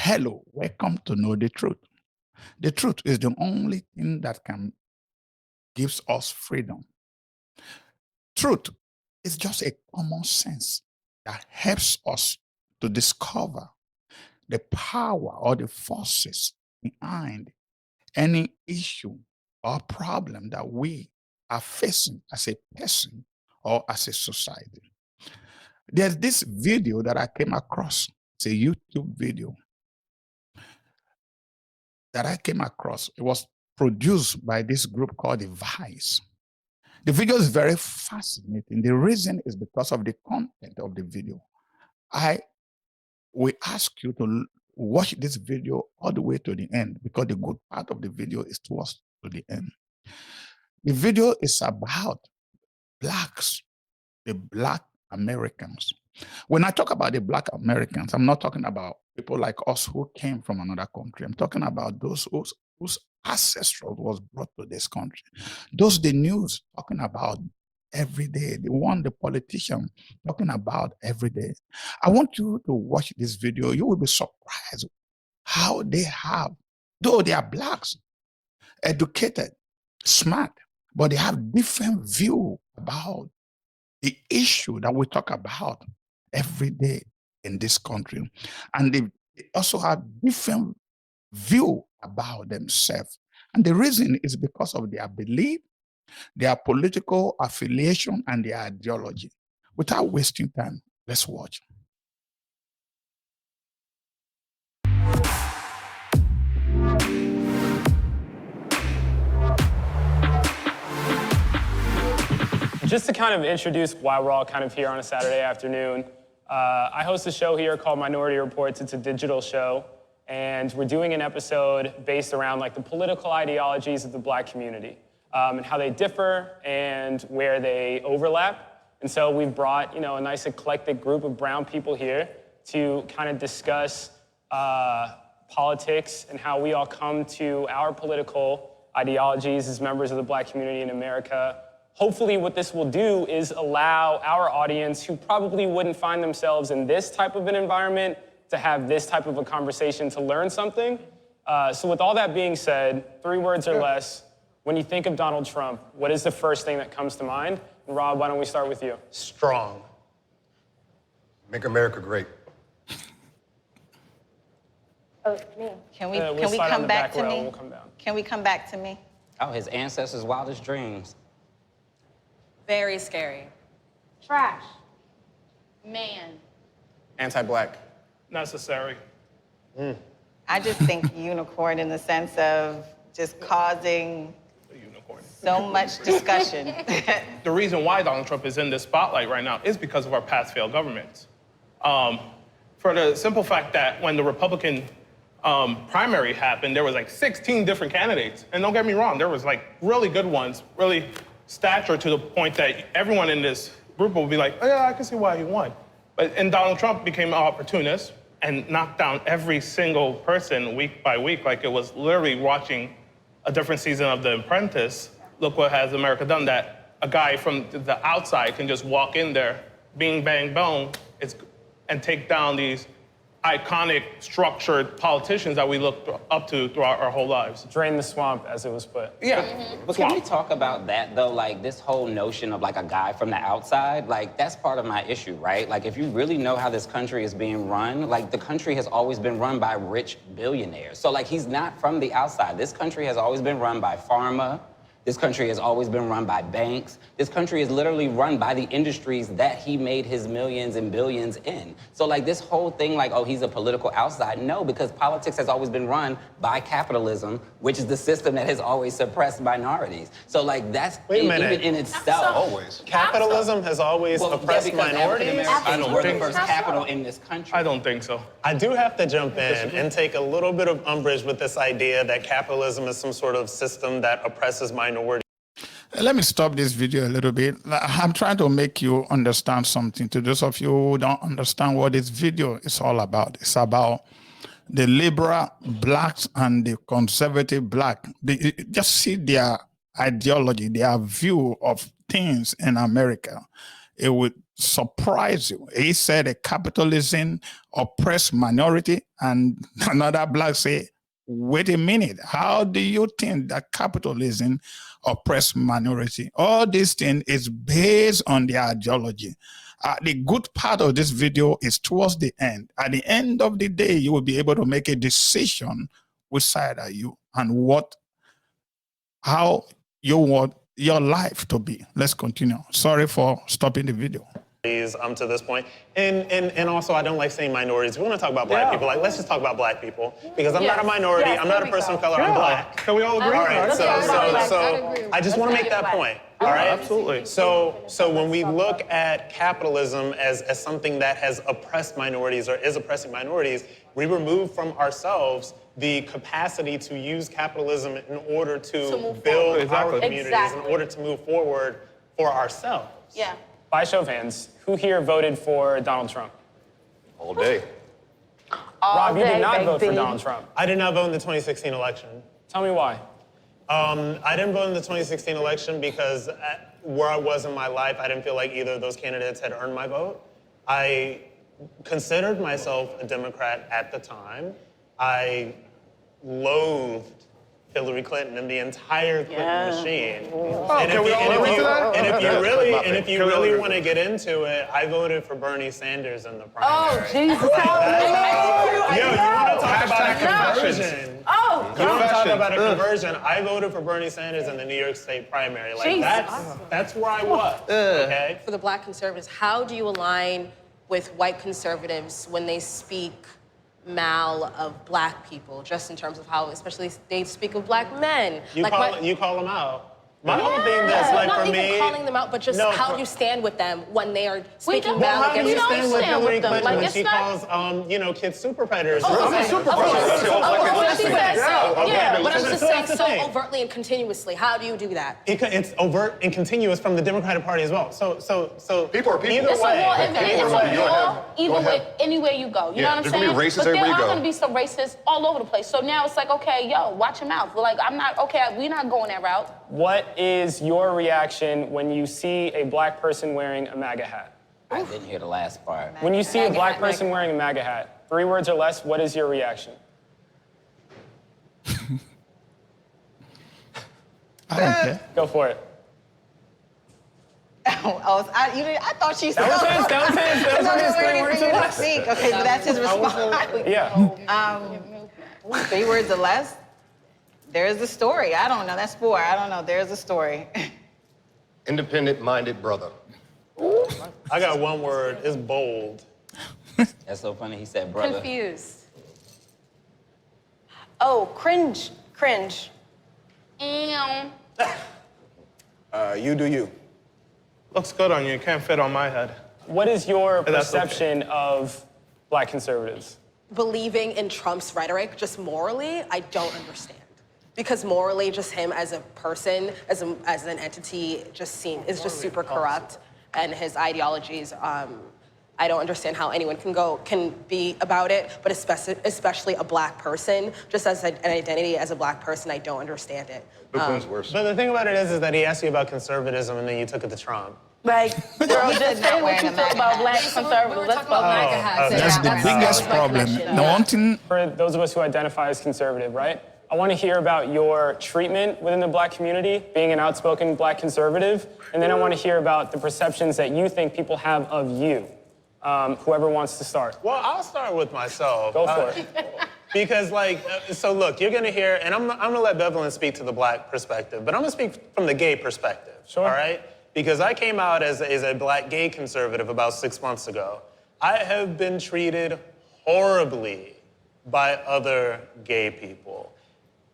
Hello, welcome to Know the Truth. The truth is the only thing that can gives us freedom. Truth is just a common sense that helps us to discover the power or the forces behind any issue or problem that we are facing as a person or as a society. There's this video that I came across. It's a YouTube video that I came across. It was produced by this group called The Vice. The video is very fascinating. The reason is because of the content of the video. We ask you to watch this video all the way to the end because the good part of the video is towards to the end. The video is about blacks, the Black Americans. When I talk about the Black Americans, I'm not talking about people like us who came from another country. I'm talking about those whose ancestral was brought to this country. Those the news talking about every day, the one the politician talking about every day. I want you to watch this video. You will be surprised how they have, though they are blacks, educated, smart, but they have different view about the issue that we talk about every day in this country. And they also have different view about themselves. And the reason is because of their belief, their political affiliation, and their ideology. Without wasting time, let's watch. Just to kind of introduce why we're all kind of here on a Saturday afternoon, I host a show here called Minority Reports. It's a digital show, and we're doing an episode based around like the political ideologies of the Black community and how they differ and where they overlap. And so we've brought, a nice eclectic group of brown people here to kind of discuss politics and how we all come to our political ideologies as members of the Black community in America. Hopefully what this will do is allow our audience who probably wouldn't find themselves in this type of an environment to have this type of a conversation to learn something. So with all that being said, 3 words or less, when you think of Donald Trump, what is the first thing that comes to mind? And Rob, why don't we start with you? Strong. Make America great. Oh, me. Can we We'll slide on come the back to row, me? We'll come down. Can we come back to me? Oh, his ancestors' wildest dreams. Very scary. Trash. Man. Anti-Black. Necessary. I just think unicorn in the sense of just causing so much discussion. The reason why Donald Trump is in this spotlight right now is because of our past failed governments. For the simple fact that when the Republican primary happened, there was like 16 different candidates. And don't get me wrong, there was like really good ones, really stature to the point that everyone in this group will be like, oh, yeah, I can see why he won. And Donald Trump became an opportunist and knocked down every single person week by week, like it was literally watching a different season of The Apprentice. Look what has America done, that a guy from the outside can just walk in there, bing, bang, boom, and take down these iconic, structured politicians that we looked up to throughout our whole lives. Drain the swamp, as it was put. Yeah. But can we talk about that, though? Like, this whole notion of, like, a guy from the outside, like, that's part of my issue, right? Like, if you really know how this country is being run, like, the country has always been run by rich billionaires. So, like, he's not from the outside. This country has always been run by pharma. This country has always been run by banks. This country is literally run by the industries that he made his millions and billions in. So like this whole thing like, oh, he's a political outside. No, because politics has always been run by capitalism, which is the system that has always suppressed minorities. So like that's even in itself. Always. Capitalism has always oppressed minorities? I don't We're think the first capital in this country. I don't think so. I do have to jump in and take a little bit of umbrage with this idea that capitalism is some sort of system that oppresses minorities. Let me stop this video a little bit. I'm trying to make you understand something. To those of you who don't understand what this video is all about, it's about the liberal blacks and the conservative black. They just see their ideology, their view of things in America. it would surprise you. He said a capitalism oppressed minority, and another black say, wait a minute, how do you think that capitalism oppressed minority? All these things is based on their ideology. The good part of this video is towards the end. At the end of the day, you will be able to make a decision which side are you and how you want your life to be. Let's continue. Sorry for stopping the video. To this point. And also, I don't like saying minorities. We want to talk about black people. Like, let's just talk about black people. Because I'm not a minority. I'm not a person of color. I'm black. Can we all agree? All right, so I just want to make that point. All right? Absolutely. So when we look at capitalism as something that has oppressed minorities or is oppressing minorities, we remove from ourselves the capacity to use capitalism in order to build our communities, in order to move forward for ourselves. Yeah. By show of hands, who here voted for Donald Trump? All day. Rob, you did not vote for Donald Trump. I did not vote in the 2016 election. Tell me why. I didn't vote in the 2016 election because where I was in my life, I didn't feel like either of those candidates had earned my vote. I considered myself a Democrat at the time. I loathed Hillary Clinton and the entire Clinton machine. And if you really want to get into it, I voted for Bernie Sanders in the primary. Oh, Jesus. You want to talk about a conversion? Oh, You want to talk about a conversion? I voted for Bernie Sanders in the New York State primary. Like that's where I was. Okay. For the black conservatives, how do you align with white conservatives when they speak mal of black people, just in terms of how, especially they speak of black men? You call them out. My whole thing is like not for even me. calling them out, but just how you stand with them when they are speaking Well, mal how do against you you. stand with Hillary Clinton Like, when it's she not- calls, kids super predators? But I'm But just so saying that's the so thing. overtly and continuously. How do you do that? It's overt and continuous from the Democratic Party as well. So People are people. Either It's a way, war, either way, anywhere you go. You know what I'm there's saying? gonna be racists but there everywhere you are go. going to be some racists all over the place. So now it's like, okay, yo, watch your mouth. Like, I'm not, okay, we're not going that route. What is your reaction when you see a black person wearing a MAGA hat? I didn't hear the last part. When you see a black person wearing a MAGA hat, 3 words or less, what is your reaction? I don't care. Go for it. I thought she said. That was his 3 words or less. Okay, so that's his response. Yeah. 3 words or less? There is a story. I don't know. That's 4. I don't know. There's a story. Independent-minded brother. I got 1 word. It's bold. That's so funny. He said, brother. Confused. Oh, cringe. And You do you. Looks good on you. It can't fit on my head. What is your That's okay. perception of black conservatives? Believing in Trump's rhetoric, just morally, I don't understand. Because morally, just him as a person, as an entity, is just super corrupt, and his ideologies. I don't understand how anyone can be about it, but especially a black person, just as an identity as a black person, I don't understand it. Which one's worse? But the thing about it is that he asked you about conservatism and then you took it to Trump. like, girl, just say what you feel about black conservatives. Let's go. That's the biggest problem. The one thing, For those of us who identify as conservative, right? I want to hear about your treatment within the black community, being an outspoken black conservative, and then I want to hear about the perceptions that you think people have of you. Whoever wants to start. Well, I'll start with myself. Go for it. Because, so look, you're gonna hear, and I'm gonna let Bevelyn speak to the black perspective, but I'm gonna speak from the gay perspective. Sure. All right? Because I came out as a black gay conservative about 6 months ago. I have been treated horribly by other gay people.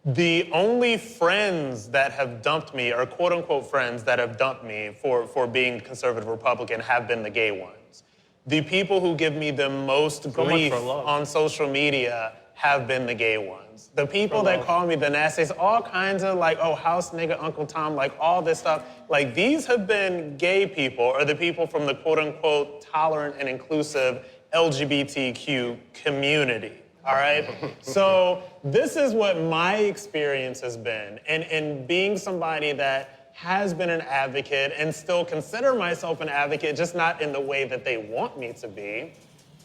The only friends that have dumped me, or quote unquote friends that have dumped me for being conservative Republican, have been the gay ones. The people who give me the most grief on social media have been the gay ones. The people that call me the nastiest, all kinds of oh, house nigga, Uncle Tom, all this stuff. These have been gay people, or the people from the quote unquote tolerant and inclusive LGBTQ community. All right? So this is what my experience has been. And being somebody that has been an advocate and still consider myself an advocate, just not in the way that they want me to be,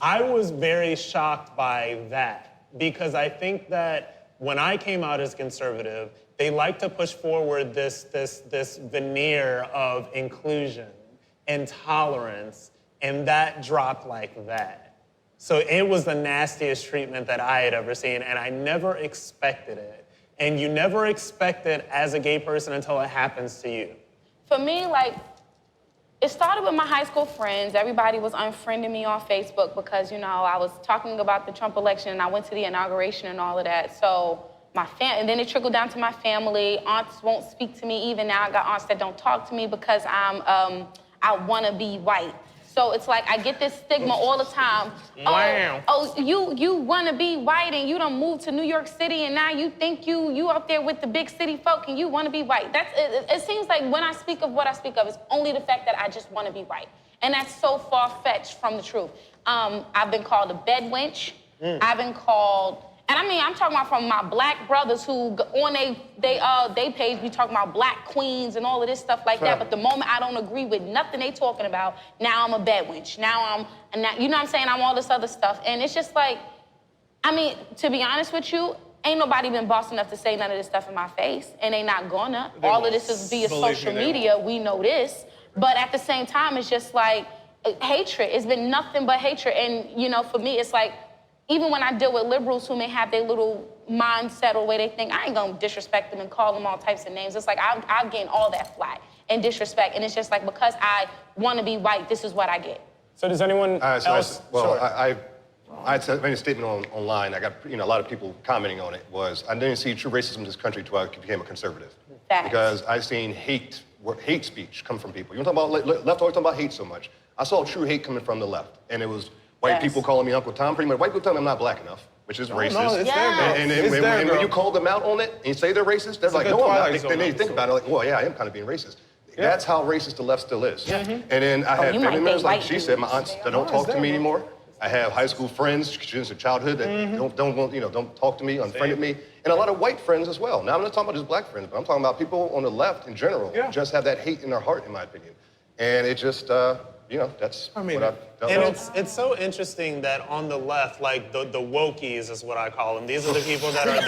I was very shocked by that because I think that when I came out as conservative, they like to push forward this veneer of inclusion and tolerance, and that dropped like that. So it was the nastiest treatment that I had ever seen, and I never expected it. And you never expect it as a gay person until it happens to you. For me, like, it started with my high school friends. Everybody was unfriending me on Facebook because, you know, I was talking about the Trump election and I went to the inauguration and all of that. So and then it trickled down to my family. Aunts won't speak to me. Even now, I got aunts that don't talk to me because I want to be white. So it's like I get this stigma all the time. Wow. You want to be white and you done moved to New York City and now you think you up there with the big city folk and you want to be white. It seems like when I speak of what I speak of, it's only the fact that I just want to be white. And that's so far-fetched from the truth. I've been called a bed wench. I've been called... And I mean, I'm talking about from my black brothers who on they page be talking about black queens and all of this stuff like that. But the moment I don't agree with nothing they talking about, now I'm a bed wench. Now you know what I'm saying? I'm all this other stuff. And it's just like, I mean, to be honest with you, ain't nobody been boss enough to say none of this stuff in my face. And they not gonna. All of this is via social media. We know this. But at the same time, it's just like hatred. It's been nothing but hatred. And, you know, for me, it's like, even when I deal with liberals who may have their little mindset or way they think, I ain't gonna disrespect them and call them all types of names. It's like I've gained all that flack and disrespect, and it's just like because I want to be white, this is what I get. So does anyone else? I made a statement online. I got a lot of people commenting on it. I didn't see true racism in this country until I became a conservative. Facts. Because I've seen hate speech come from people. You don't talk about left always talking about hate so much. I saw true hate coming from the left, and it was white people calling me Uncle Tom. Pretty much, white people tell me I'm not black enough, which is racist. No, it's their girl. And when you call them out on it and you say they're racist, they're like, no, I'm not. Then they think about it like, well, yeah, I am kind of being racist. Yeah. That's how racist the left still is. And then I had family members, like she said, my aunts that don't talk to me anymore. I have high school friends, students of childhood that don't talk to me, unfriended me, and a lot of white friends as well. Now I'm not talking about just black friends, but I'm talking about people on the left in general just have that hate in their heart, in my opinion. And it just, that's what I've done. And it's so interesting that on the left, like the wokies is what I call them. These are the people that are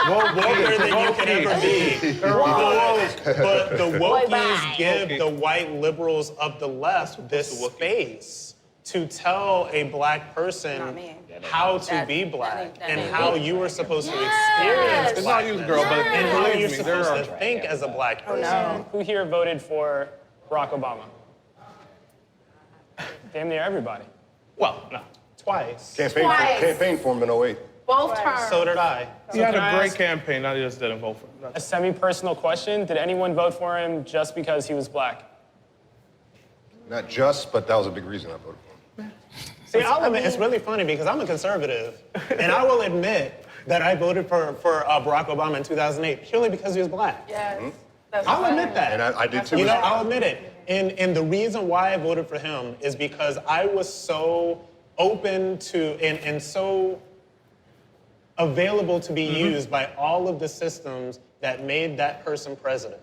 woker than you could ever be. But the wokies give the white liberals of the left this space to tell a black person how to be black and how you are supposed to experience It's not you, girl, but and how you're supposed to think as a black person. Who here voted for Barack Obama? Damn near everybody. Well, no, twice. Campaign for him in 08. Both terms. So did I. He had can a I great ask campaign. I just didn't vote for him. a semi-personal question? Did anyone vote for him just because he was black? Not just, but that was a big reason I voted for him. See, I'll admit, it's really funny because I'm a conservative, and I will admit that I voted for Barack Obama in 2008 purely because he was black. Yes. I'll admit that. And I did too. I'll admit it. And the reason why I voted for him is because I was so open to and so available to be used by all of the systems that made that person president,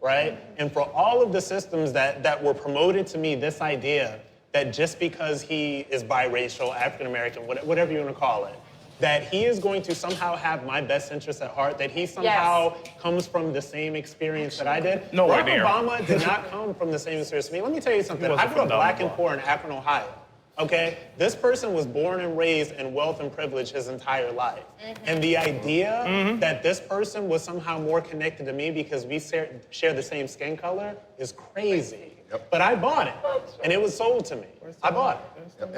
right? And for all of the systems that were promoted to me, this idea that just because he is biracial, African American, whatever you want to call it, that he is going to somehow have my best interests at heart, that he somehow comes from the same experience that I did. No Barack idea. Obama did not come from the same experience as me. Let me tell you something. I grew up black and poor in Akron, Ohio. Okay? This person was born and raised in wealth and privilege his entire life. And the idea that this person was somehow more connected to me because we share the same skin color is crazy. But I bought it, and it was sold to me. I bought it.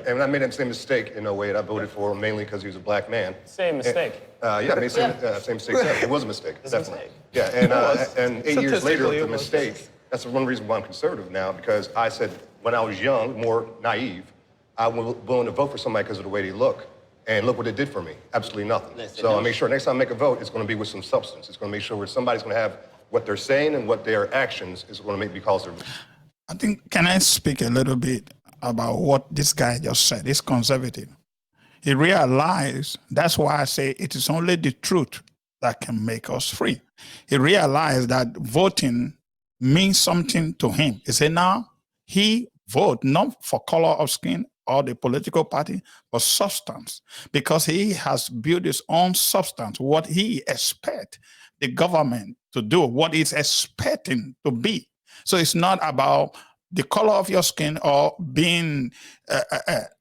And I made that same mistake in 08. I voted for him mainly because he was a black man. Same mistake. I made same mistake. Yeah, it was a mistake, definitely. Yeah, and 8 years later, the mistake, that's one reason why I'm conservative now, because I said when I was young, more naive, I was willing to vote for somebody because of the way they look. And look what it did for me, absolutely nothing. So I make sure next time I make a vote, it's going to be with some substance. It's going to make sure somebody's going to have what they're saying and what their actions is going to make because they're... I think, can I speak a little bit about what this guy just said? He's conservative. He realized, that's why I say it is only the truth that can make us free. He realized that voting means something to him. He said now he vote not for color of skin or the political party, but substance, because he has built his own substance, what he expects the government to do, what he's expecting to be. So it's not about the color of your skin or being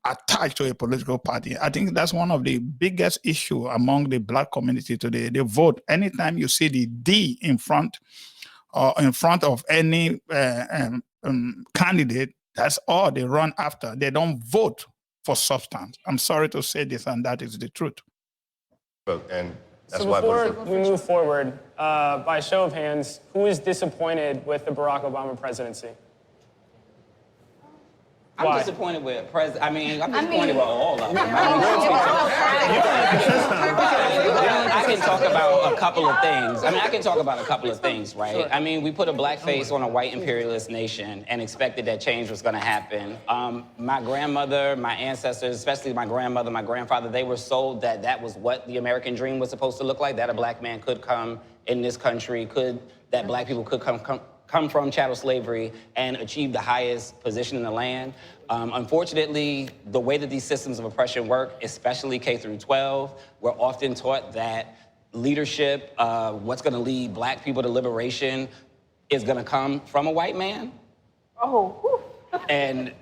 attached to a political party. I think that's one of the biggest issue among the Black community today. They vote anytime you see the D in front or in front of any candidate. That's all they run after. They don't vote for substance. I'm sorry to say this, and that is the truth. And that's so before we move forward, by show of hands, who is disappointed with the Barack Obama presidency? I'm disappointed with I'm disappointed with all of them. I can talk about a couple of things. Right? I mean, we put a black face on a white imperialist nation and expected that change was going to happen. My grandmother, my ancestors, especially my grandmother, my grandfather, they were sold that that was what the American dream was supposed to look like, that a black man could come in this country, that black people could come from chattel slavery and achieve the highest position in the land. Unfortunately, the way that these systems of oppression work, especially K through 12, we're often taught that leadership, what's gonna lead black people to liberation is gonna come from a white man. And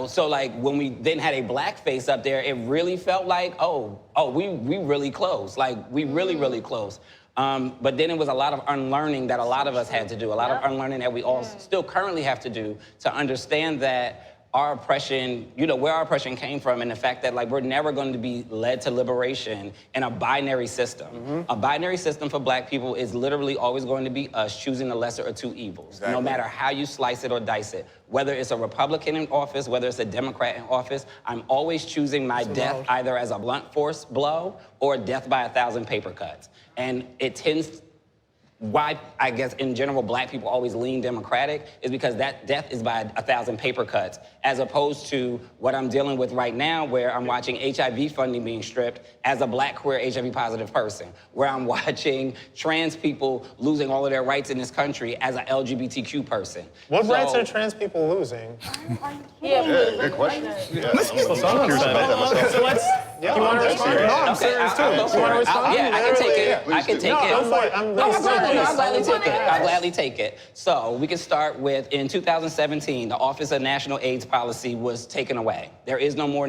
so like when we then had a black face up there, it really felt like, we really close. Like we really close. But then it was a lot of unlearning that a lot of us had to do, a lot of unlearning that we all still currently have to do to understand that our oppression, where our oppression came from, and the fact that like we're never going to be led to liberation in a binary system. A binary system for black people is literally always going to be us choosing the lesser of two evils, no matter how you slice it or dice it. Whether it's a Republican in office, whether it's a Democrat in office, I'm always choosing my death either as a blunt force blow or death by 1,000 paper cuts. And it tends, why I guess in general black people always lean Democratic is because that death is by 1,000 paper cuts, as opposed to what I'm dealing with right now, where I'm watching HIV funding being stripped as a black queer HIV positive person, where I'm watching trans people losing all of their rights in this country as an LGBTQ person. What rights are trans people losing? Good question. Yeah, I'm curious about that myself. So let's, you want to respond? No, I'm serious too. You want to respond? Yeah, I can take it. I can take it. I'll gladly take it. So we can start with, in 2017, the Office of National AIDS Policy was taken away. There is no more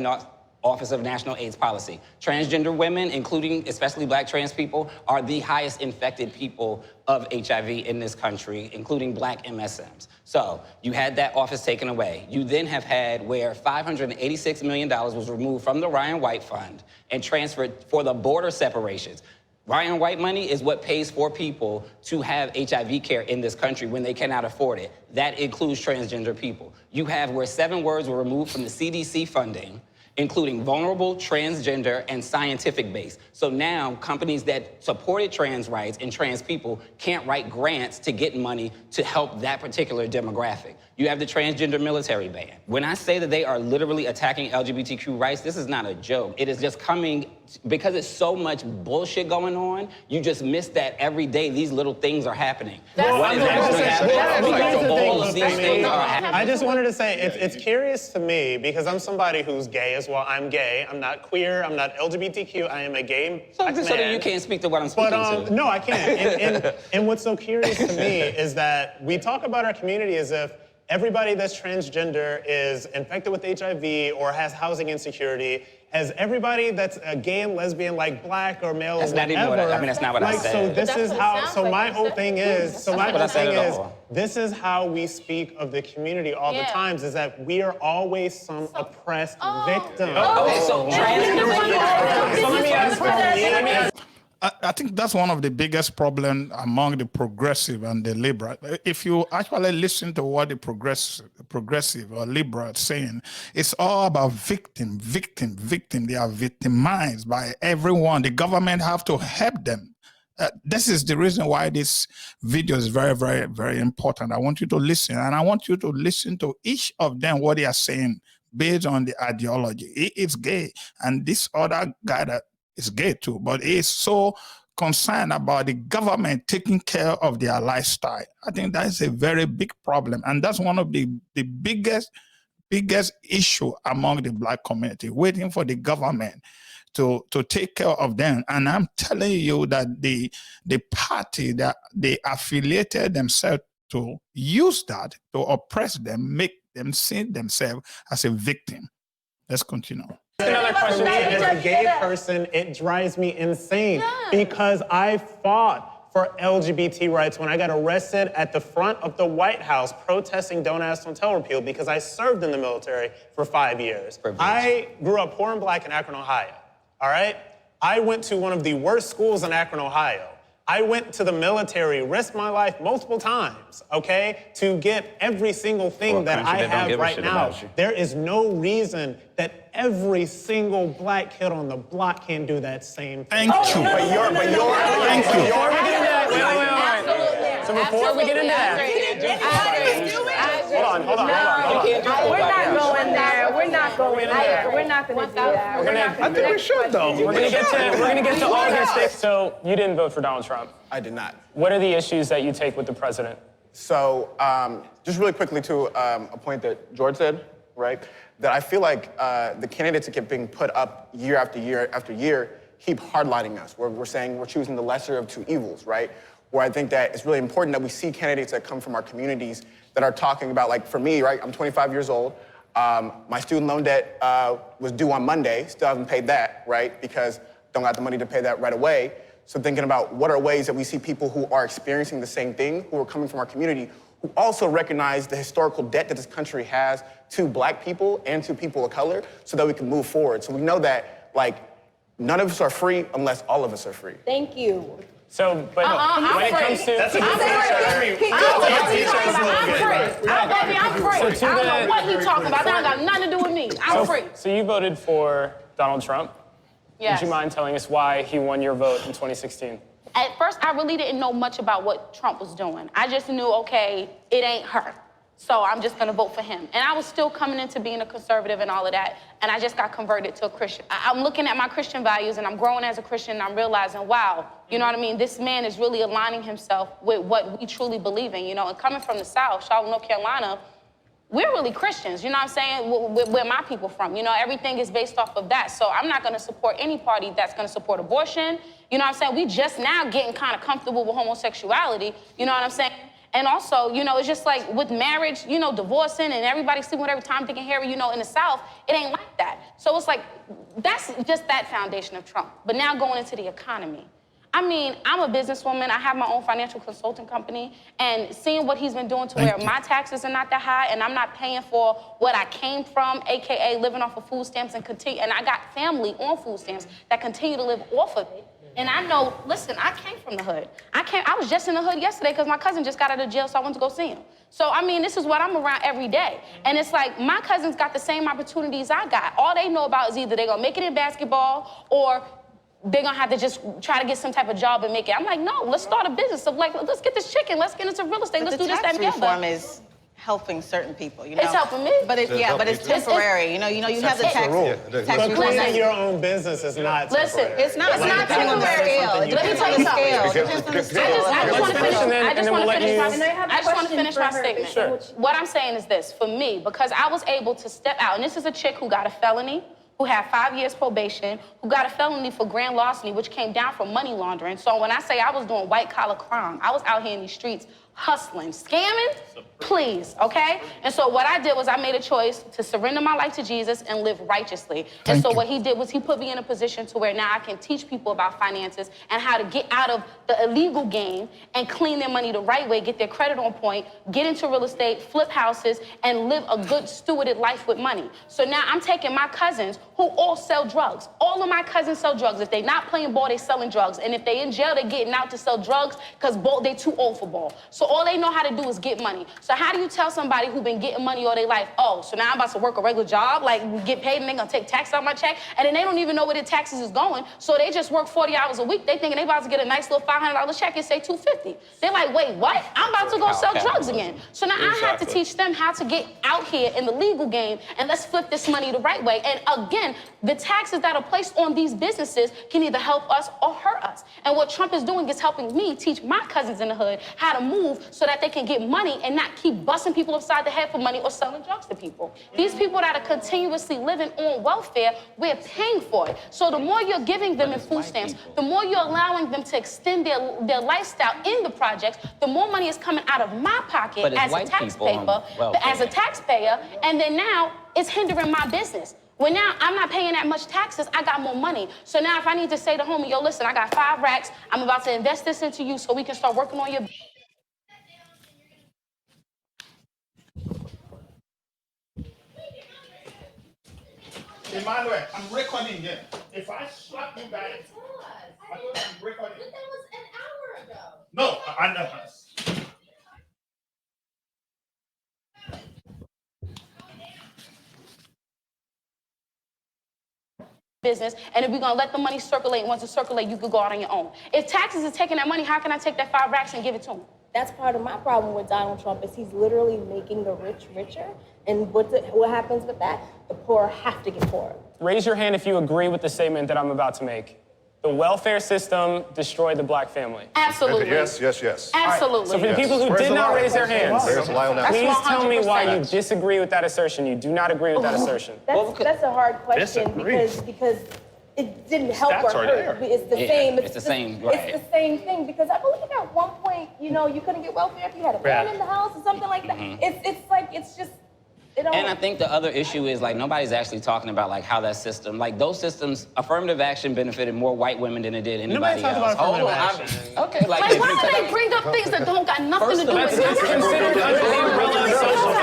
Office of National AIDS Policy. Transgender women, including especially black trans people, are the highest infected people of HIV in this country, including black MSMs. So you had that office taken away. You then have had where $586 million was removed from the Ryan White Fund and transferred for the border separations. Ryan White money is what pays for people to have HIV care in this country when they cannot afford it. That includes transgender people. You have where 7 words were removed from the CDC funding, including vulnerable, transgender, and scientific base. So now companies that supported trans rights and trans people can't write grants to get money to help that particular demographic. You have the transgender military ban. When I say that they are literally attacking LGBTQ rights, this is not a joke. It is just coming, because it's so much bullshit going on, you just miss that every day these little things are happening. What is actually happening? Because all of these things are happening. I just wanted to say, it's curious to me, because I'm somebody who's gay as well. I'm gay, I'm not queer, I'm not LGBTQ, I am a gay So that you can't speak to what I'm speaking to. No, I can't. And what's so curious to me is that we talk about our community as if everybody that's transgender is infected with HIV or has housing insecurity. As everybody that's gay and lesbian, like black or male that's or not whatever. Even what that's not what I said. So this is how, so my whole thing is, this is how we speak of the community all the times, is that we are always some oppressed victim. Okay, so I think that's one of the biggest problems among the progressive and the liberal. If you actually listen to what the progressive or liberal are saying, it's all about victim. They are victimized by everyone. The government have to help them. This is the reason why this video is very, very, very important. I want you to listen, and I want you to listen to each of them, what they are saying based on the ideology. He is gay, and this other guy that is gay too, but he's so concerned about the government taking care of their lifestyle. I think that is a very big problem. And that's one of the biggest issue among the Black community, waiting for the government to take care of them. And I'm telling you that the party that they affiliated themselves to use that to oppress them, make them see themselves as a victim. Let's continue. Another question. As a gay person, it drives me insane because I fought for LGBT rights when I got arrested at the front of the White House protesting Don't Ask, Don't Tell repeal because I served in the military for 5 years. I grew up poor and Black in Akron, Ohio, all right? I went to one of the worst schools in Akron, Ohio. I went to the military, risked my life multiple times, okay, to get every single thing that I have right now. There is no reason that every single Black kid on the block can do that same thing. Thank you. Thank you. Before we get into that, wait. So before we get into that, hold on. We're not going there. We're not going there. We're not going to do that. I think we should, though. We're gonna get to all these things. So you didn't vote for Donald Trump. I did not. What are the issues that you take with the president? So, just really quickly to a point that George said, right? That I feel like the candidates that keep being put up year after year after year keep hardlining us. We're saying we're choosing the lesser of two evils, right? Where I think that it's really important that we see candidates that come from our communities that are talking about, like for me, right? I'm 25 years old. My student loan debt was due on Monday. Still haven't paid that, right? Because don't got the money to pay that right away. So thinking about what are ways that we see people who are experiencing the same thing, who are coming from our community, who also recognize the historical debt that this country has to Black people and to people of color so that we can move forward. So we know that, like, none of us are free unless all of us are free. Thank you. So, but when it comes to... I'm free. I don't know what he's talking about. That got nothing to do with me. I'm free. So you voted for Donald Trump. Yes. Would you mind telling us why he won your vote in 2016? At first, I really didn't know much about what Trump was doing. I just knew, okay, it ain't her. So I'm just gonna vote for him. And I was still coming into being a conservative and all of that, and I just got converted to a Christian. I'm looking at my Christian values and I'm growing as a Christian and I'm realizing, wow, you know what I mean? This man is really aligning himself with what we truly believe in, you know? And coming from the South, Charlotte, North Carolina, we're really Christians, you know what I'm saying? Where my people from, you know, everything is based off of that. So I'm not gonna support any party that's gonna support abortion, you know what I'm saying? We just now getting kind of comfortable with homosexuality, you know what I'm saying? And also, you know, it's just like with marriage, you know, divorcing and everybody sleeping with every time, Dick and Harry, you know, in the South, it ain't like that. So it's like, that's just that foundation of Trump. But now going into the economy. I mean, I'm a businesswoman. I have my own financial consulting company, and seeing what he's been doing to where my taxes are not that high and I'm not paying for what I came from, AKA living off of food stamps and I got family on food stamps that continue to live off of it. And I know, listen, I came from the hood. I was just in the hood yesterday because my cousin just got out of jail, so I went to go see him. So, I mean, this is what I'm around every day. And it's like, my cousins got the same opportunities I got. All they know about is either they're gonna make it in basketball or they're gonna have to just try to get some type of job and make it. I'm like, no, let's start a business. So, like, let's get this chicken, let's get into real estate, let's do this, that, and the other. The tax reform is helping certain people, you know? It's helping me. But it's temporary. You know, you have the tax But creating your own business is not temporary. Listen, it's not temporary. Let me tell you something. I just want to finish my statement. Sure. What I'm saying is this, for me, because I was able to step out, and this is a chick who got a felony, who had 5 years probation, who got a felony for grand larceny, which came down from money laundering. So when I say I was doing white collar crime, I was out here in these streets hustling, scamming, please, okay? And so what I did was I made a choice to surrender my life to Jesus and live righteously. And so what he did was he put me in a position to where now I can teach people about finances and how to get out of the illegal game and clean their money the right way, get their credit on point, get into real estate, flip houses, and live a good stewarded life with money. So now I'm taking my cousins who all sell drugs. All of my cousins sell drugs. If they're not playing ball, they're selling drugs. And if they're in jail, they're getting out to sell drugs because they too old for ball. So all they know how to do is get money. So how do you tell somebody who's been getting money all their life, oh, so now I'm about to work a regular job, like get paid and they're gonna take tax out my check, and then they don't even know where the taxes is going, so they just work 40 hours a week, they thinking they about to get a nice little $500 check and say $250. They're like, wait, what? I'm about to go sell drugs again. So now I have to teach them how to get out here in the legal game, and let's flip this money the right way. And again, the taxes that are placed on these businesses can either help us or hurt us. And what Trump is doing is helping me teach my cousins in the hood how to move so that they can get money and not keep busting people upside the head for money or selling drugs to people. These people that are continuously living on welfare, we're paying for it. So the more you're giving them in food stamps, the more you're allowing them to extend their lifestyle in the projects, the more money is coming out of my pocket as a taxpayer, and then now it's hindering my business. Well, now I'm not paying that much taxes, I got more money. So now if I need to say to homie, yo, listen, I got 5 racks, I'm about to invest this into you so we can start working on your... Emmanuel, I'm recording here. If I slap you guys, I'm recording. But that was an hour ago. No, I know. Business, and if we're gonna let the money circulate, once it circulate, you could go out on your own. If taxes is taking that money, how can I take that 5 racks and give it to him? That's part of my problem with Donald Trump is he's literally making the rich richer. And what happens with that? The poor have to get poorer. Raise your hand if you agree with the statement that I'm about to make. The welfare system destroyed the black family. Absolutely. Yes, yes, yes. Absolutely. Right. So for the people who did not raise their hands, please tell me why you disagree with that assertion. You do not agree with that assertion. That's a hard question because it didn't help or hurt. It's the same. It's the same, right. It's the same thing because I believe at one point, you couldn't get welfare if you had a fan in the house or something like that. It's like, it's just, And I think the other issue is, like, nobody's actually talking about, like, how that system, like, those systems, affirmative action benefited more white women than it did anybody else. Nobody talks about affirmative action. Okay, like, why do they bring up things that don't got nothing to do with It's considered under the umbrella of social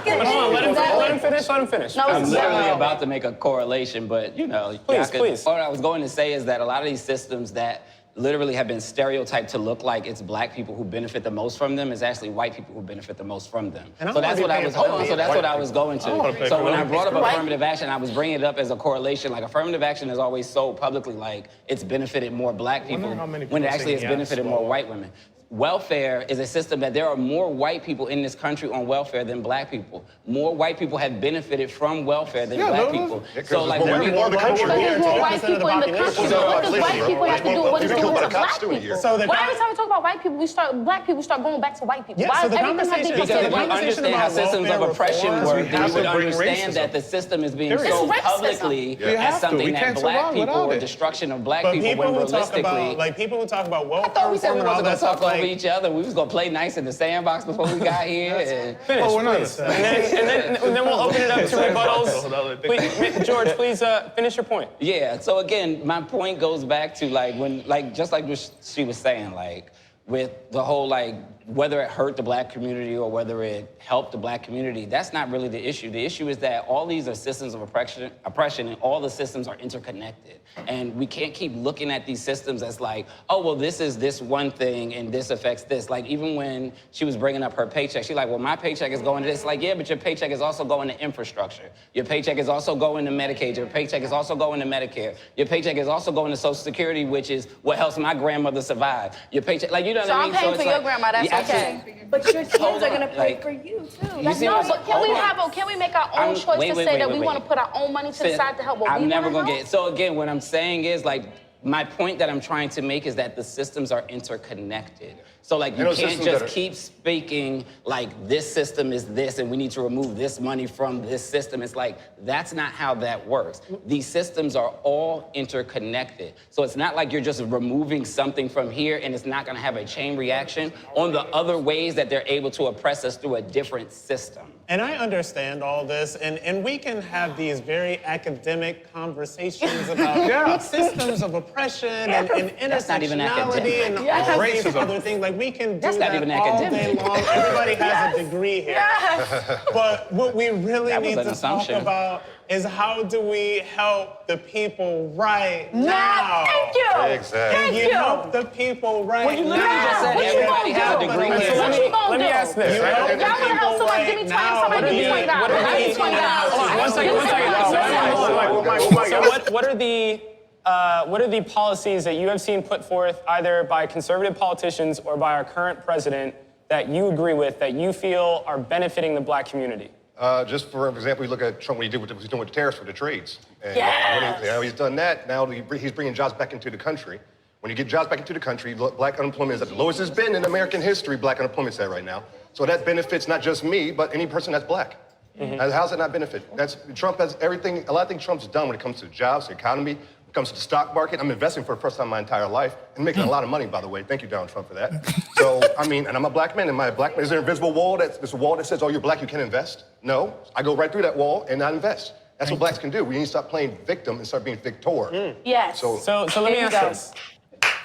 But hold on, let him finish. No, I'm literally about to make a correlation, but, Please. What I was going to say is that a lot of these systems that literally have been stereotyped to look like it's black people who benefit the most from them is actually white people who benefit the most from them. And so that's what I was going to. So when I brought up affirmative action, I was bringing it up as a correlation. Like, affirmative action is always sold publicly like it's benefited more black people when it actually has benefited more white women. Welfare is a system that there are more white people in this country on welfare than black people. More white people have benefited from welfare than black people. So, like, we're more the country. There's more white people in the country. So what does white people have to do with what is doing to black people? Why every time we talk about white people, black people start going back to white people? Yeah, so the conversation, because if you understand how systems of oppression work, then you would understand that the system is being sold publicly as something that black people or destruction of black people, when realistically... Like, people who talk about welfare reform and all that stuff, like... each other. We was gonna play nice in the sandbox before we got here. Finish, please. And then we'll open it up to rebuttals. Please, George, please finish your point. Yeah. So again, my point goes back to just like what she was saying, like with the whole whether it hurt the black community or whether it helped the black community, that's not really the issue. The issue is that all these are systems of oppression and all the systems are interconnected. And we can't keep looking at these systems as like, oh, well, this is this one thing and this affects this. Like, even when she was bringing up her paycheck, she's like, well, my paycheck is going to this. Like, yeah, but your paycheck is also going to infrastructure. Your paycheck is also going to Medicaid. Your paycheck is also going to Medicare. Your paycheck is also going to Social Security, which is what helps my grandmother survive. Your paycheck, like, you know what I mean? So I'm paying for your grandma, that's okay. But your kids are going to pay for you, too. No, but can we make our own choice to say that we want to put our own money to the side to help what we want to help? I'm never going to get it. So again, what I'm saying is, like, my point that I'm trying to make is that the systems are interconnected. So, like, you can't just keep speaking like this system is this and we need to remove this money from this system. It's like, that's not how that works. These systems are all interconnected. So it's not like you're just removing something from here and it's not gonna have a chain reaction on the other ways that they're able to oppress us through a different system. And I understand all this, and we can have these very academic conversations about systems of oppression and intersectionality and all these other things. Like, we can do that all day long. Everybody has a degree here. But what we really need to talk about is how do we help the people right now? Thank you. Exactly. And you help the people right Well, you literally now. just said What you everybody gonna has a do? degree What here. you gonna Let me do? ask this. Y'all wanna help someone? Give me 20. Somebody give me $20. I need $20. One second. So what are the policies that you have seen put forth either by conservative politicians or by our current president that you agree with, that you feel are benefiting the black community? Just for example, you look at Trump when he did what he was doing with the tariffs for the trades. And Yes. when he's done that, now he's bringing jobs back into the country. When you get jobs back into the country, black unemployment is at the lowest it's been in American history, black unemployment's at right now. So that benefits not just me, but any person that's black. How's that not benefit? Trump has everything, a lot of things Trump's done when it comes to jobs, the economy, when it comes to the stock market. I'm investing for the first time in my entire life and making a lot of money, by the way. Thank you, Donald Trump, for that. So, I mean, and I'm a black man, and my black man, is there an invisible wall there's a wall that says, oh, you're black, you can't invest? No, I go right through that wall and I invest. That's what blacks can do. We need to stop playing victim and start being victor. Yes. So let me ask this.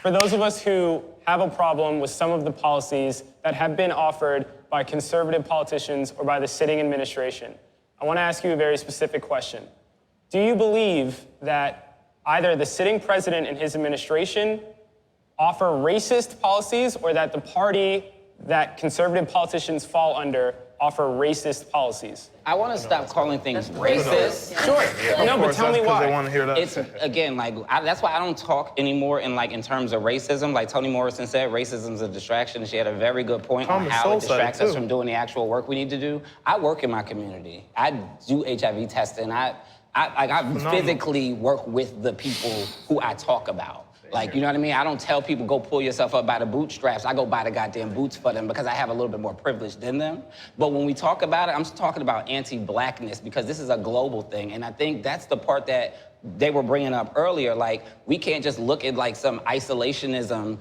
For those of us who have a problem with some of the policies that have been offered by conservative politicians or by the sitting administration, I want to ask you a very specific question. Do you believe that either the sitting president and his administration offer racist policies or that the party that conservative politicians fall under offer racist policies? I want to stop calling things racist. Sure. No, but tell me why. They want to hear that. It's, again, like, that's why I don't talk anymore in terms of racism. Like Toni Morrison said, racism's a distraction. She had a very good point on how it distracts us from doing the actual work we need to do. I work in my community. I do HIV testing. I physically work with the people who I talk about. Like, you know what I mean? I don't tell people, go pull yourself up by the bootstraps. I go buy the goddamn boots for them because I have a little bit more privilege than them. But when we talk about it, I'm talking about anti-blackness because this is a global thing. And I think that's the part that they were bringing up earlier. Like, we can't just look at like some isolationism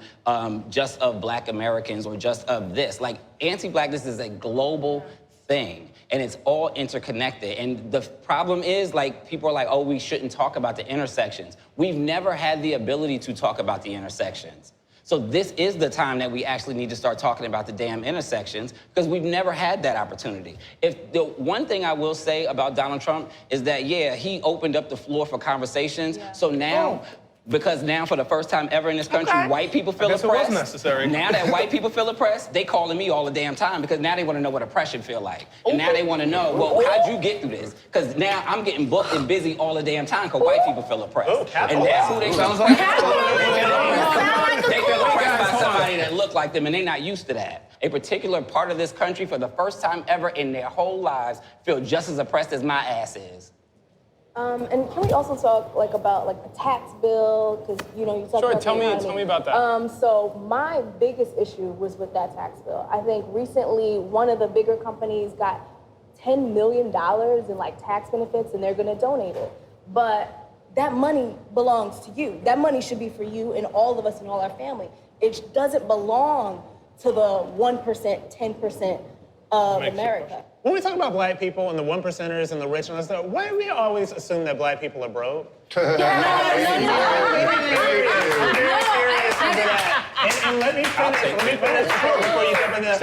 just of black Americans or just of this. Like, anti-blackness is a global thing. And it's all interconnected. And the problem is, like, people are like, oh, we shouldn't talk about the intersections. We've never had the ability to talk about the intersections. So this is the time that we actually need to start talking about the damn intersections because we've never had that opportunity. If the one thing I will say about Donald Trump is that, yeah, he opened up the floor for conversations. Yeah. So now, because now for the first time ever in this country, white people feel oppressed. It was necessary. Now that white people feel oppressed, they calling me all the damn time because now they want to know what oppression feel like. And now they want to know, well, how'd you get through this? Because now I'm getting booked and busy all the damn time because white people feel oppressed. And that's who they feel oppressed. They feel oppressed by somebody that look like them and they're not used to that. A particular part of this country for the first time ever in their whole lives feel just as oppressed as my ass is. And can we also talk about the tax bill? Because you talked about tell me about that. So my biggest issue was with that tax bill. I think recently one of the bigger companies got $10 million in tax benefits, and they're going to donate it. But that money belongs to you. That money should be for you and all of us and all our family. It doesn't belong to the 1%, 10% of America. When we talk about black people and the 1%ers and the rich and stuff, why do we always assume that black people are broke? And let me finish before you jump in there.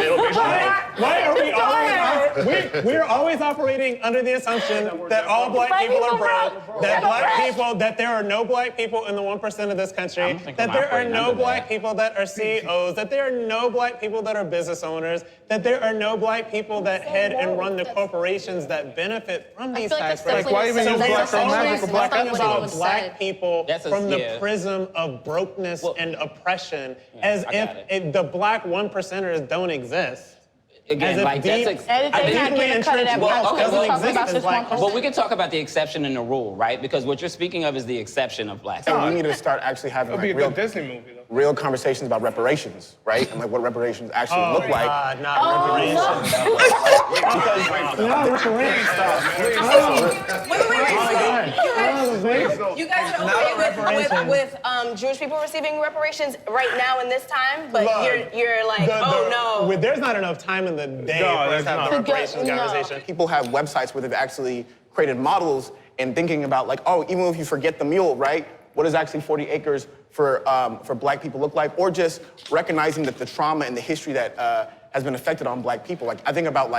Why are we always, we're always operating under the assumption that all black people are broke, that there are no black people in the 1% of this country, that there are no black people that are CEOs, that there are no black people that are business owners, that there are no black people that head and run the corporations that benefit from these tax breaks. Why even use black girl magic for black people? About black people from the yeah. prism of brokenness and oppression, as if the black 1%ers don't exist. Again, like that's Well, we can talk about the exception and the rule, right? Because what you're speaking of is the exception of blacks. And we need to start actually having real conversations about reparations, right? And what reparations actually look like. Reparations. You guys are okay with Jewish people receiving reparations right now in this time, but you're like, oh no. There's not enough time in the day for us to have the reparations conversation. People have websites where they've actually created models and thinking about even if you forget the mule, right? What does actually 40 acres for black people look like? Or just recognizing that the trauma and the history that has been affected on black people. Like, I think about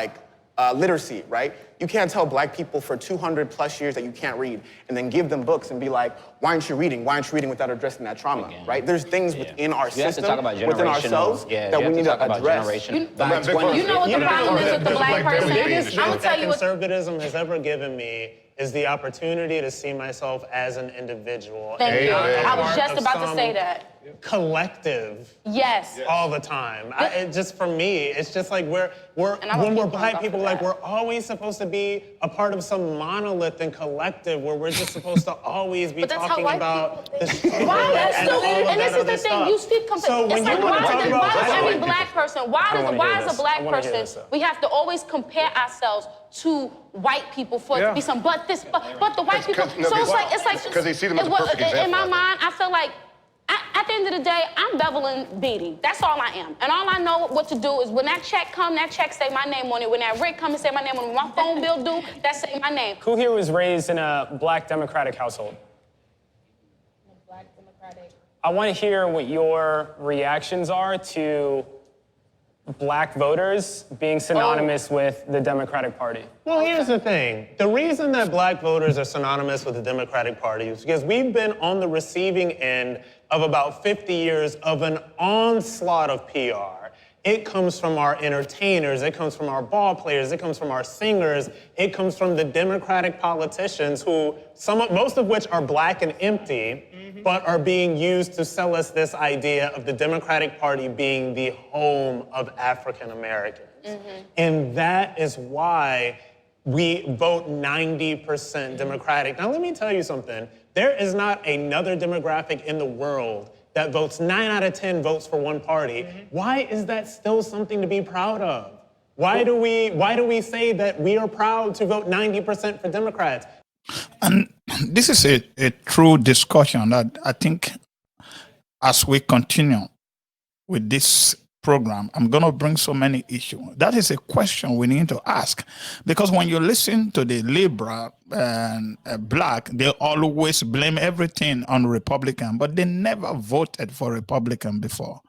literacy, right? You can't tell black people for 200 plus years that you can't read and then give them books and be like, why aren't you reading? Why aren't you reading without addressing that trauma, right? There's things within our system, within ourselves, that we need to address. You know what the problem is with the black person? The biggest I'm gonna gift tell that you what. conservatism has ever given me is the opportunity to see myself as an individual. Thank you. Not I was part just of about to some say that. Collective. Yes. All the time. It just for me, it's just like when we're black people, like we're always supposed to be a part of some monolith and collective where we're just supposed to always be talking about the struggle and all of and that this is other the stuff. thing, you speak So when it's you like, want to talk about why is every black person, why is a black person, we have to always compare ourselves to white people for it to be some, but the white people, so it's like, because they see them as a perfect example. in my mind, I feel like, at the end of the day, I'm Bevelin Beatty. That's all I am. And all I know what to do is when that check come, that check say my name on it. When that rent come and say my name on it. When my phone bill due, that say my name. Who here was raised in a black Democratic household? Black Democratic. I want to hear what your reactions are to black voters being synonymous with the Democratic Party. Well, here's the thing. The reason that black voters are synonymous with the Democratic Party is because we've been on the receiving end of about 50 years of an onslaught of PR. It comes from our entertainers, it comes from our ball players, it comes from our singers, it comes from the Democratic politicians who, most of which are black and empty, but are being used to sell us this idea of the Democratic Party being the home of African Americans. And that is why we vote 90% Democratic. Now, let me tell you something. There is not another demographic in the world that votes 9 out of 10 votes for one party. Why is that still something to be proud of? Why do we say that we are proud to vote 90% for Democrats? And this is a true discussion that I think as we continue with this program, I'm going to bring so many issues. That is a question we need to ask, because when you listen to the liberal and black, they always blame everything on Republican, but they never voted for Republican before.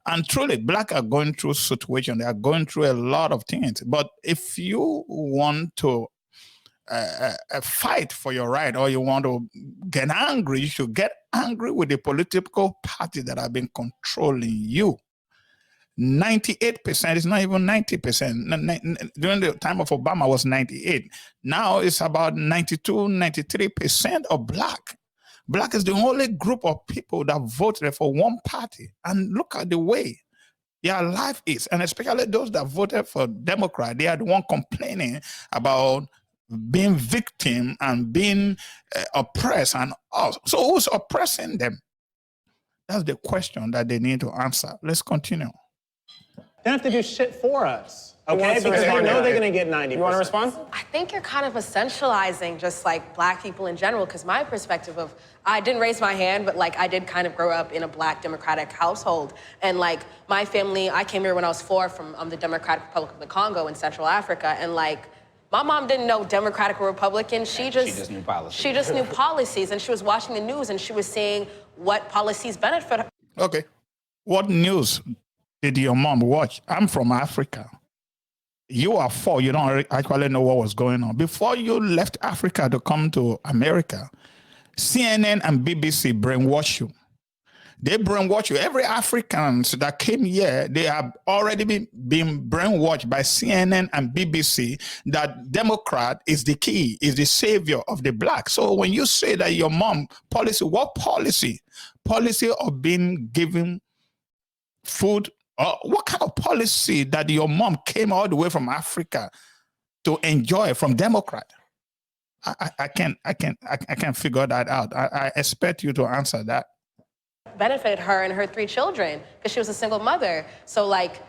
And truly, black are going through situation. They are going through a lot of things. But if you want to fight for your right, or you want to get angry, you should get angry with the political party that have been controlling you. 98% is not even 90%. During the time of Obama was 98. Now it's about 92, 93% of black. Black is the only group of people that voted for one party. And look at the way their life is. And especially those that voted for Democrat, they are the one complaining about being victim and being oppressed and all. So who's oppressing them? That's the question that they need to answer. Let's continue. They don't have to do shit for us, okay? wants to Because they respond know to they're that? gonna get 90%. You want to respond? I think you're kind of essentializing just like black people in general, because my perspective of, I didn't raise my hand, but like I did kind of grow up in a black Democratic household. And like my family, I came here when I was 4 from the Democratic Republic of the Congo in Central Africa. And like, my mom didn't know Democratic or Republican. She just knew policies. She just knew policies, and she was watching the news and she was seeing what policies benefit her. Okay. What news did your mom watch? I'm from Africa. You are 4. You don't actually know what was going on. Before you left Africa to come to America, CNN and BBC brainwash you. They brainwash you. Every Africans that came here, they have already been brainwashed by CNN and BBC that Democrat is the key, is the savior of the black. So when you say that your mom policy, what policy? Policy of being given food? What kind of policy that your mom came all the way from Africa to enjoy from Democrat? I can't figure that out. I expect you to answer that. Benefited her and her 3 children because she was a single mother. So like,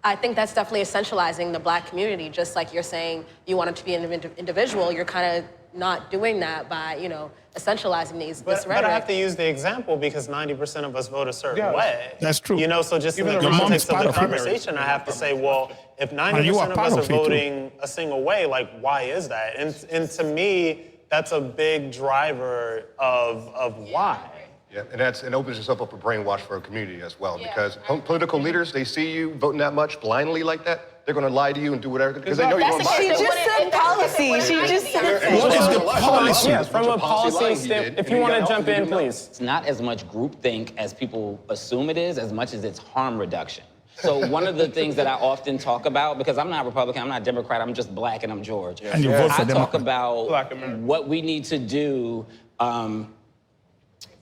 I think that's definitely essentializing the black community. Just like you're saying you want it to be an individual, you're kind of not doing that by, you know, essentializing this rhetoric. But I have to use the example because 90% of us vote a certain way. That's true. You know, so just in the your mom's context of part the of it. conversation, I have to say, well, if 90% of us are of it, too. voting a single way, like, why is that? And to me, that's a big driver of why. Yeah, and it opens yourself up for brainwash for a community as well, because political leaders, they see you voting that much blindly like that, they're going to lie to you and do whatever because they know you're going to lie. She just said policy. She just said What is the policy? Yeah, from a policy standpoint, if you want to jump in, please. It's not as much groupthink as people assume it is, as much as it's harm reduction. So one of the things that I often talk about, because I'm not Republican, I'm not Democrat, I'm just black and I'm George. And you vote for I talk Democrat. about what we need to do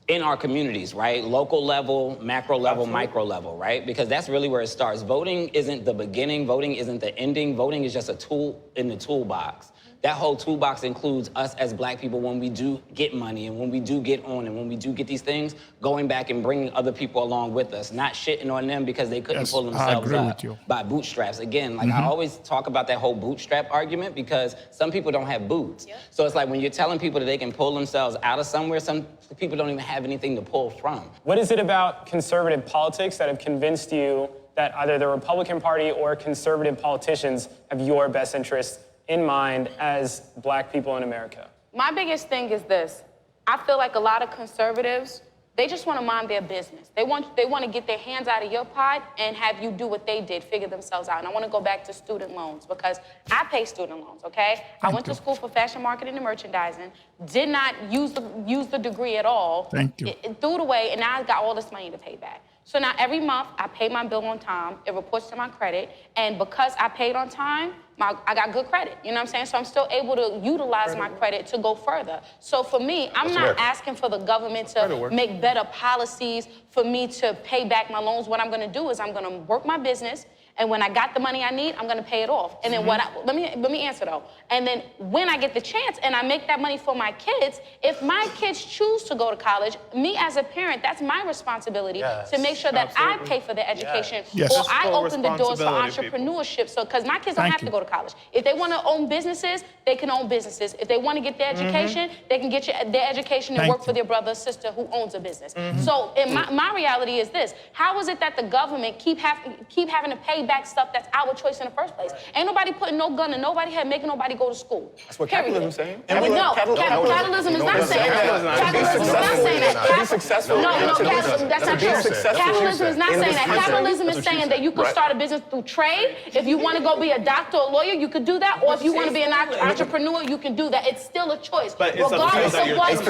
in our communities, right? Local level, macro level, micro level, right? Because that's really where it starts. Voting isn't the beginning, voting isn't the ending, voting is just a tool in the toolbox. That whole toolbox includes us as black people when we do get money and when we do get on and when we do get these things, going back and bringing other people along with us, not shitting on them because they couldn't pull themselves up by bootstraps. Again, like I always talk about that whole bootstrap argument because some people don't have boots. So it's like when you're telling people that they can pull themselves out of somewhere, some people don't even have anything to pull from. What is it about conservative politics that have convinced you that either the Republican Party or conservative politicians have your best interests in mind as black people in America? My biggest thing is this. I feel like a lot of conservatives, they just want to mind their business. They want to get their hands out of your pot and have you do what they did, figure themselves out. And I want to go back to student loans because I pay student loans, okay? I went to school for fashion marketing and merchandising, did not use the degree at all. Thank you. It threw it away, and now I got all this money to pay back. So now every month I pay my bill on time, it reports to my credit, and because I paid on time, I got good credit, you know what I'm saying? So I'm still able to utilize my credit to go further. So for me, I'm not asking for the government to make better policies for me to pay back my loans. What I'm gonna do is I'm gonna work my business, and when I got the money I need, I'm gonna pay it off. And then let me answer though. And then when I get the chance and I make that money for my kids, if my kids choose to go to college, me as a parent, that's my responsibility to make sure that I pay for their education or I open the doors for entrepreneurship. So, because my kids don't have to go to college. If they wanna own businesses, they can own businesses. If they wanna get their education, they can get their education and work for their brother or sister who owns a business. So my reality is this. How is it that the government keep having to pay back stuff that's our choice in the first place? Ain't nobody putting no gun in nobody head, making nobody go to school. That's what capitalism is saying. Capitalism is not saying that. Capitalism is not saying that. Be successful. That's not true. Capitalism is not saying that. Capitalism is saying that you could start a business through trade. If you want to go be a doctor or lawyer, you could do that. Or if you want to be an entrepreneur, you can do that. It's still a choice. Regardless of what, it's a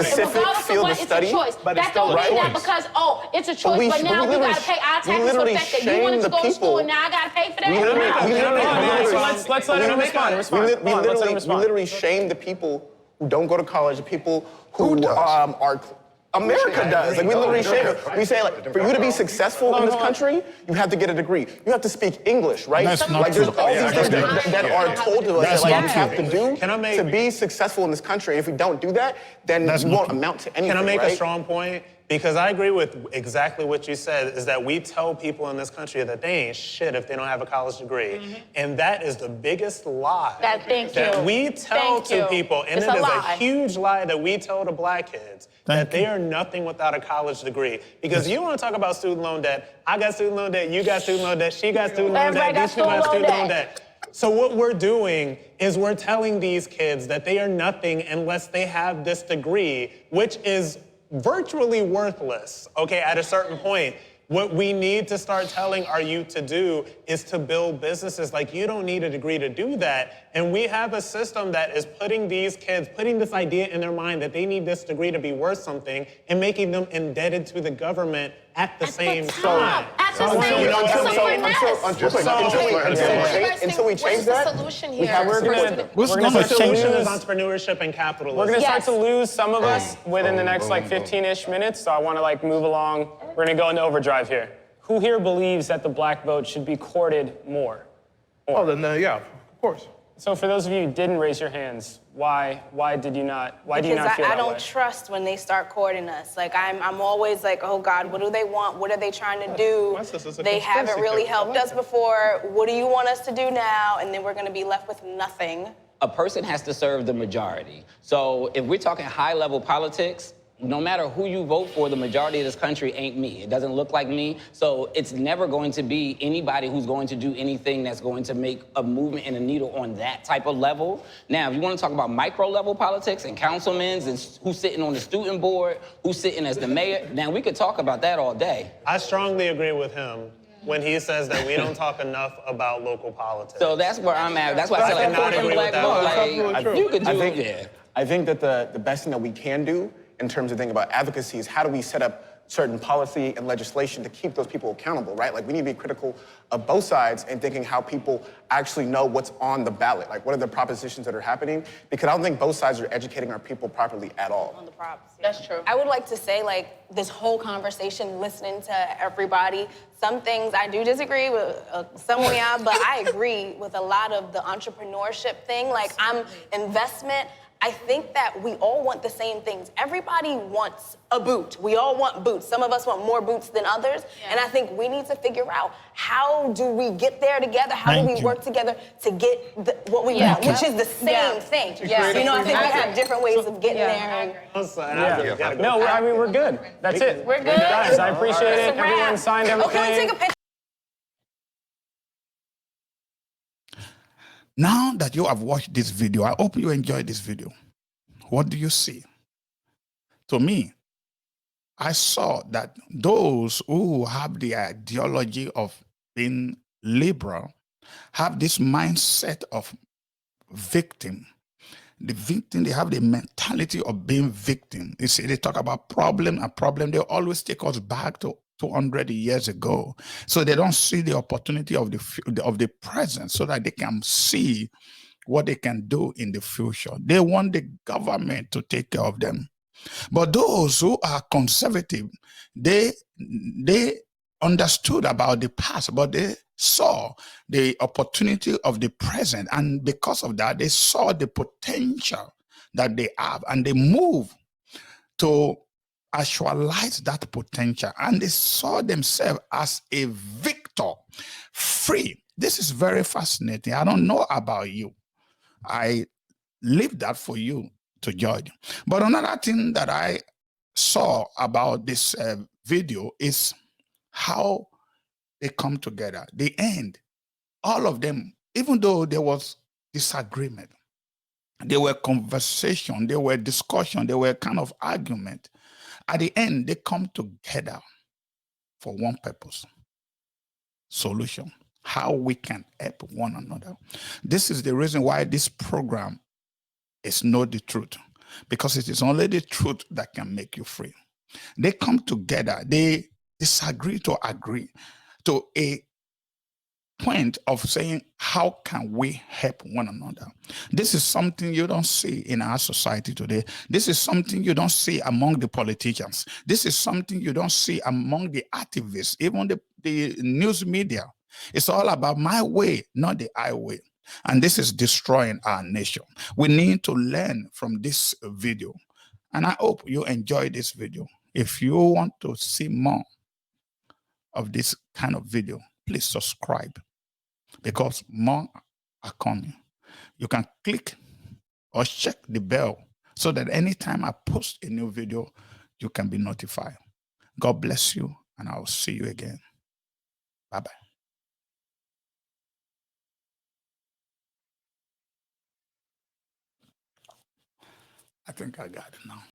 choice. That don't mean that because, it's a choice, but now we got to pay our taxes for the fact that you wanted to go to school and now I got to pay for that. Let's let him respond. We literally shame the people who don't go to college, the people who are... America does. Like, we literally shame it. We say, like, for you to be successful in this country, you have to get a degree. You have to speak English, right? That's not like, there's true. all these things that are told to us that like, we have to do to be successful in this country. If we don't do that, then we won't amount to anything, Can I make right? a strong point? Because I agree with exactly what you said, is that we tell people in this country that they ain't shit if they don't have a college degree. And that is the biggest lie that we tell to people. And it is a huge lie that we tell to black kids that they are nothing without a college degree. Because you want to talk about student loan debt. I got student loan debt, you got student loan debt, she got student loan debt, these people got student loan debt. So what we're doing is we're telling these kids that they are nothing unless they have this degree, which is virtually worthless, okay, at a certain point. What we need to start telling our youth to do is to build businesses. Like, you don't need a degree to do that. And we have a system that is putting these kids, putting this idea in their mind that they need this degree to be worth something and making them indebted to the government at the same time. Until we change that, solution we're going to change entrepreneurship and capitalism. We're going to start to lose some of us within the next like 15-ish minutes, so I want to like move along. We're going to go into overdrive here. Who here believes that the black vote should be courted more? Oh, then yeah, of course. So for those of you who didn't raise your hands, why do you not feel that way? Because I don't trust when they start courting us. Like, I'm always like, oh God, what do they want? What are they trying to do? They haven't really helped us before. What do you want us to do now? And then we're gonna be left with nothing. A person has to serve the majority. So if we're talking high-level politics, no matter who you vote for, the majority of this country ain't me. It doesn't look like me. So it's never going to be anybody who's going to do anything that's going to make a movement in a needle on that type of level. Now, if you want to talk about micro-level politics and councilmen and who's sitting on the student board, who's sitting as the mayor, now we could talk about that all day. I strongly agree with him when he says that we don't talk enough about local politics. So that's where I'm at. That's why I said, like, not support agree the with black that. vote. That's Like, absolutely true. you could do I think that the best thing that we can do in terms of thinking about advocacy is how do we set up certain policy and legislation to keep those people accountable, right? Like, we need to be critical of both sides and thinking how people actually know what's on the ballot. Like, what are the propositions that are happening? Because I don't think both sides are educating our people properly at all. On the props. That's true. I would like to say, like, this whole conversation, listening to everybody, some things I do disagree with some of y'all, but I agree with a lot of the entrepreneurship thing. Like, I'm investment. I think that we all want the same things. Everybody wants a boot. We all want boots. Some of us want more boots than others. Yeah. And I think we need to figure out, how do we get there together? How do we work together to get what we want, which is the same thing. Yeah. You know, I think we have different ways of getting there. No, I mean, we're good. That's it. We're good. Guys, I appreciate it. It's a wrap. Everyone signed everything. Can we take a picture? Now that you have watched this video, I hope you enjoyed this video. What do you see? To me, I saw that those who have the ideology of being liberal have this mindset of victim. The victim, they have the mentality of being victim. You see, they talk about problem, they always take us back to 200 years ago. So they don't see the opportunity of the present, so that they can see what they can do in the future. They want the government to take care of them. But those who are conservative, they understood about the past, but they saw the opportunity of the present. And because of that, they saw the potential that they have, and they moved to actualize that potential. And they saw themselves as a victor, free. This is very fascinating. I don't know about you. I leave that for you to judge. But another thing that I saw about this video is how they come together. The end, all of them, even though there was disagreement, there were conversation, there were discussion, there were kind of argument. At the end, they come together for one purpose: solution. How we can help one another. This is the reason why this program is Know the Truth, because it is only the truth that can make you free. They come together, they disagree to agree to a point of saying, how can we help one another? This is something you don't see in our society today. This is something you don't see among the politicians. This is something you don't see among the activists, even the news media. It's all about my way, not the highway. And this is destroying our nation. We need to learn from this video. And I hope you enjoy this video. If you want to see more of this kind of video, please subscribe, because more are coming. You can click or check the bell so that anytime I post a new video, you can be notified. God bless you, and I'll see you again. Bye-bye. I think I got it now.